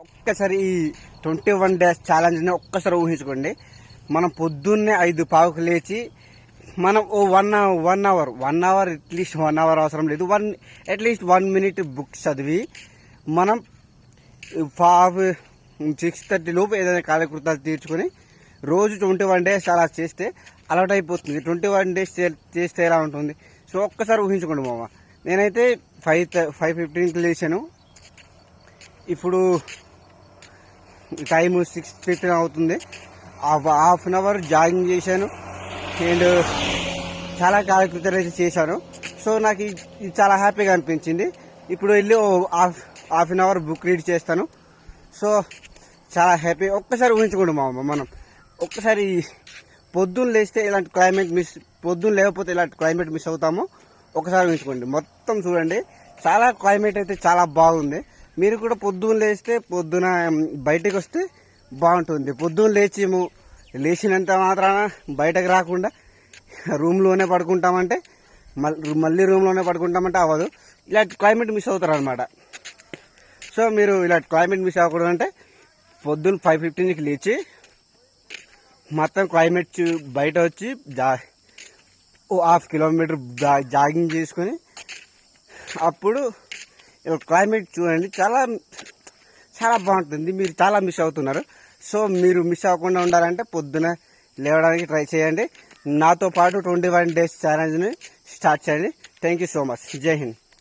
ఒక్కసారి ఈ 21 days ఛాలెంజ్ని ఒక్కసారి ఊహించుకోండి. మనం పొద్దున్నే 5:15కు లేచి మనం ఓ 1 అవర్ అట్లీస్ట్ 1 అవర్ అవసరం లేదు, అట్లీస్ట్ 1 minute బుక్ చదివి మనం 6:30 లోపు ఏదైనా కాలకృతాలు తీర్చుకొని రోజు 21 days అలా చేస్తే అలవాటు అయిపోతుంది. 21 days చేస్తే ఎలా ఉంటుంది? సో ఒక్కసారి ఊహించుకోండి మామ. నేనైతే 5:15కి లేచాను. ఇప్పుడు టైం 6:15 అవుతుంది. హాఫ్ అన్ అవర్ జాగింగ్ చేశాను అండ్ చాలా కాలకృతాలు అయితే చేశాను. సో నాకు ఇది చాలా హ్యాపీగా అనిపించింది. ఇప్పుడు వెళ్ళి half an hour book read చేస్తాను. సో చాలా హ్యాపీ. ఒక్కసారి ఊహించుకోండి మామ, మనం ఒక్కసారి పొద్దున్న లేస్తే ఇలాంటి పొద్దున్న లేకపోతే ఇలాంటి క్లైమేట్ మిస్ అవుతాము. ఒకసారి ఊహించుకోండి. మొత్తం చూడండి, చాలా క్లైమేట్ అయితే చాలా బాగుంది. మీరు కూడా పొద్దున్న లేస్తే పొద్దున బయటకు వస్తే బాగుంటుంది. పొద్దున్న లేచినంత మాత్రాన బయటకు రాకుండా రూమ్లోనే పడుకుంటామంటే మళ్ళీ రూమ్లోనే పడుకుంటామంటే అవ్వదు. ఇలాంటి క్లైమేట్ మిస్ అవుతారు అనమాట. సో మీరు ఇలాంటి క్లైమేట్ మిస్ అవ్వకూడదు అంటే పొద్దున్న 5:15కి లేచి మొత్తం క్లైమేట్ బయట వచ్చి ½ కిలోమీటర్ జాగింగ్ చేసుకొని అప్పుడు క్లైమేట్ చూడండి, చాలా చాలా బాగుంటుంది. మీరు చాలా మిస్ అవుతున్నారు. సో మీరు మిస్ అవ్వకుండా ఉండాలంటే పొద్దున లేవడానికి ట్రై చేయండి. నాతో పాటు 21 days ఛాలెంజ్ని స్టార్ట్ చేయండి. Thank you so much. జై హింద్.